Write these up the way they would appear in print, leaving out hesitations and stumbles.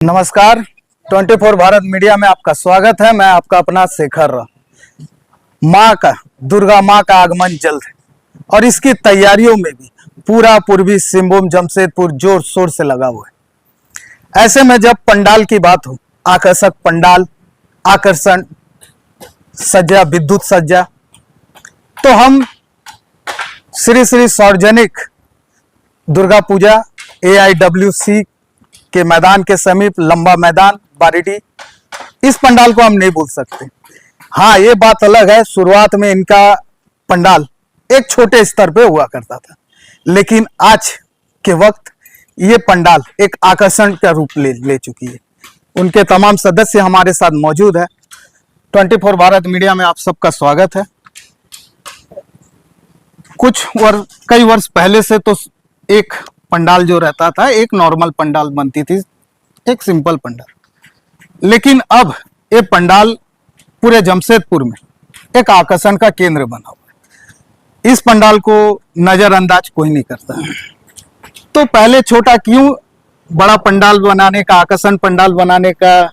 नमस्कार, 24 भारत मीडिया में आपका स्वागत है। मैं आपका अपना शेखर। माँ का दुर्गा माँ का आगमन जल्द है और इसकी तैयारियों में भी पूरा पूर्वी सिंहभूम जमशेदपुर जोर शोर से लगा हुआ है। ऐसे में जब पंडाल की बात हो, आकर्षक पंडाल, आकर्षण सज्जा, विद्युत सज्जा, तो हम श्री श्री सार्वजनिक दुर्गा पूजा AIWC के मैदान के समीप लंबा मैदान बारीडी, इस पंडाल को हम नहीं भूल सकते। हाँ, ये बात अलग है, शुरुआत में इनका पंडाल एक छोटे स्तर पे हुआ करता था, लेकिन आज के वक्त ये पंडाल एक आकर्षण का रूप ले चुकी है। उनके तमाम सदस्य हमारे साथ मौजूद है। 24 भारत मीडिया में आप सबका स्वागत है। कई वर्ष पहले से तो एक पंडाल जो रहता था, एक नॉर्मल पंडाल बनती थी, एक सिंपल पंडाल, लेकिन अब ये पंडाल पूरे जमशेदपुर में एक आकर्षण का केंद्र बना हुआ है। इस पंडाल को नजरअंदाज कोई नहीं करता। तो पहले छोटा क्यों बड़ा पंडाल बनाने का, आकर्षण पंडाल बनाने का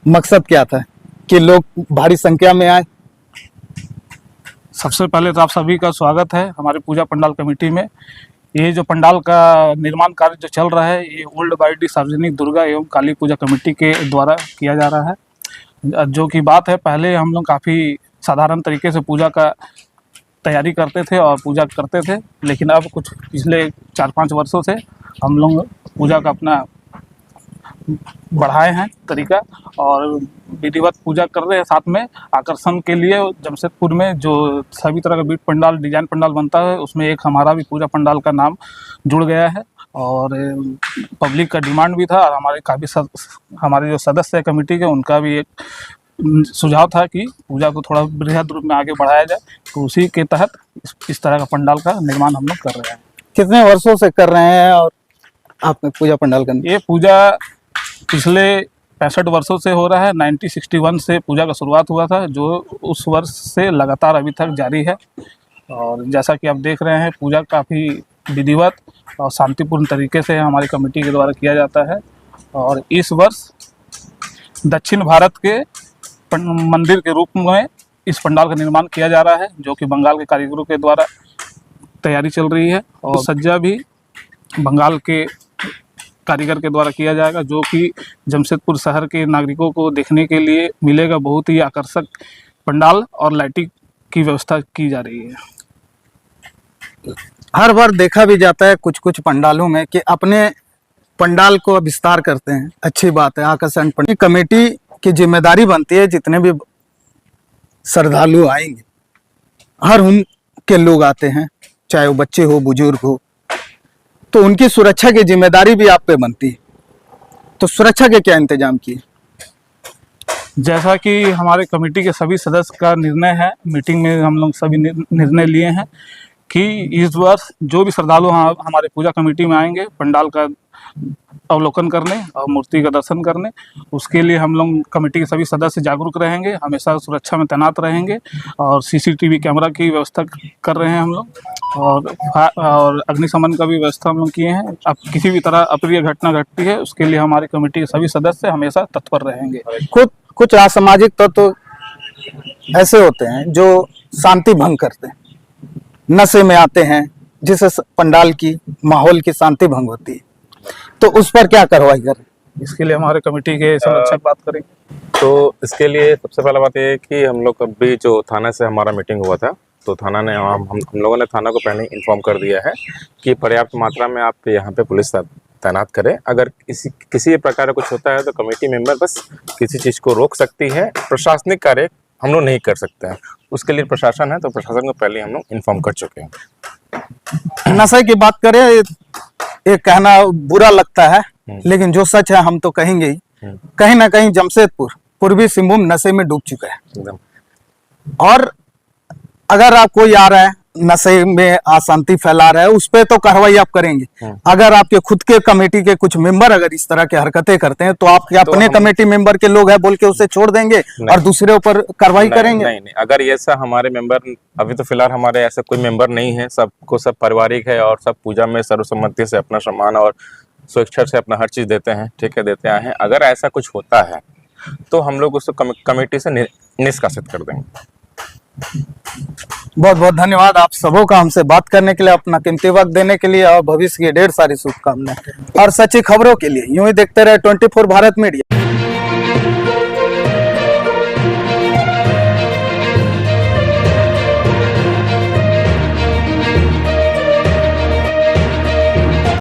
मकसद क्या था कि लोग भारी संख्या में आए? सबसे पहले तो आप सभी का स्वागत है हमारे पूजा पंडाल कमेटी में। ये जो पंडाल का निर्माण कार्य जो चल रहा है, ये ओल्ड बारीडी सार्वजनिक दुर्गा एवं काली पूजा कमेटी के द्वारा किया जा रहा है। जो कि बात है, पहले हम लोग काफ़ी साधारण तरीके से पूजा का तैयारी करते थे और पूजा करते थे, लेकिन अब कुछ पिछले 4-5 वर्षों से हम लोग पूजा का अपना बढ़ाए हैं तरीका और विधिवत पूजा कर रहे हैं। साथ में आकर्षण के लिए जमशेदपुर में जो सभी तरह का बीट पंडाल, डिजाइन पंडाल बनता है, उसमें एक हमारा भी पूजा पंडाल का नाम जुड़ गया है। और पब्लिक का डिमांड भी था और हमारे जो सदस्य है कमेटी के, उनका भी एक सुझाव था कि पूजा को थोड़ा बृहद रूप में आगे बढ़ाया जाए, तो उसी के तहत इस तरह का पंडाल का निर्माण हम लोग कर रहे हैं। कितने वर्षों से कर रहे हैं और आपने पूजा पंडाल का? ये पूजा पिछले 65 वर्षों से हो रहा है। 1961 से पूजा का शुरुआत हुआ था, जो उस वर्ष से लगातार अभी तक जारी है। और जैसा कि आप देख रहे हैं, पूजा काफ़ी विधिवत और शांतिपूर्ण तरीके से हमारी कमेटी के द्वारा किया जाता है। और इस वर्ष दक्षिण भारत के मंदिर के रूप में इस पंडाल का निर्माण किया जा रहा है, जो कि बंगाल के कारीगरों के द्वारा तैयारी चल रही है। और सज्जा भी बंगाल के कारीगर के द्वारा किया जाएगा, जो कि जमशेदपुर शहर के नागरिकों को देखने के लिए मिलेगा। बहुत ही आकर्षक पंडाल और लाइटिंग की व्यवस्था की जा रही है। हर बार देखा भी जाता है कुछ कुछ पंडालों में कि अपने पंडाल को विस्तार करते हैं, अच्छी बात है। आकर्षण पंडाल कमेटी की जिम्मेदारी बनती है, जितने भी श्रद्धालु आएंगे, हर उनके लोग आते हैं, चाहे वो बच्चे हो, बुजुर्ग हो, तो उनकी सुरक्षा की जिम्मेदारी भी आप पे बनती है। तो सुरक्षा के क्या इंतजाम किए? जैसा कि हमारे कमेटी के सभी सदस्य का निर्णय है, मीटिंग में हम लोग सभी निर्णय लिए हैं कि इस वर्ष जो भी श्रद्धालु हमारे पूजा कमेटी में आएंगे पंडाल का अवलोकन करने और मूर्ति का दर्शन करने, उसके लिए हम लोग कमेटी के सभी सदस्य जागरूक रहेंगे, हमेशा सुरक्षा में तैनात रहेंगे और CCTV कैमरा की व्यवस्था कर रहे हैं हम लोग। और अग्निशमन का भी व्यवस्था हम लोग किए हैं। अब किसी भी तरह अप्रिय घटना घटती है, उसके लिए हमारी कमेटी के सभी सदस्य हमेशा तत्पर रहेंगे। कुछ असामाजिक तत्व ऐसे होते हैं जो शांति भंग करते हैं, नशे में आते हैं, जिससे पंडाल की माहौल की शांति भंग होती है, तो उस पर क्या कार्रवाई करें? इसके लिए हमारे कमेटी के संरक्षक बात करेंगे। तो इसके लिए सबसे पहला बात यह है कि हम लोग अभी जो थाने से हमारा मीटिंग हुआ था, तो थाना ने हम लोगों ने थाना को पहले इन्फॉर्म कर दिया है कि पर्याप्त मात्रा में आप यहाँ पे पुलिस तैनात करें। अगर किसी प्रकार का कुछ होता है तो कमेटी मेंबर बस किसी चीज़ को रोक सकती है, प्रशासनिक कार्य हम लोग नहीं कर सकते हैं। उसके लिए प्रशासन है, तो प्रशासन को पहले हम लोग इन्फॉर्म कर चुके हैं। नशे की बात करें, ये कहना बुरा लगता है, लेकिन जो सच है हम तो कहेंगे ही। कहीं ना कहीं जमशेदपुर, पूर्वी सिंहभूम नशे में डूब चुका है। एकदम। और अगर आप कोई आ रहा है नशे में अशांति फैला रहा है, उस पर तो कार्रवाई आप करेंगे। अगर आपके खुद के कमेटी के कुछ मेंबर अगर इस तरह की हरकतें करते हैं, तो आप क्या अपने कमेटी मेंबर के लोग हैं बोल के उसे छोड़ देंगे और दूसरे ऊपर कार्रवाई करेंगे? नहीं, अगर ऐसा हमारे मेंबर, अभी तो फिलहाल हमारे ऐसा कोई मेंबर नहीं है, सब पारिवारिक है और सब पूजा में सर्वसम्मति से अपना सम्मान और स्वेच्छा से अपना हर चीज़ देते हैं, ठेके देते आए हैं। अगर ऐसा कुछ होता है तो हम लोग उसको कमेटी से निष्कासित कर देंगे। बहुत बहुत धन्यवाद आप सबों का हमसे बात करने के लिए, अपना कीमती वक्त देने के लिए, और भविष्य की ढेर सारी शुभकामनाएं। और सच्ची खबरों के लिए यूं ही देखते रहे 24 भारत मीडिया।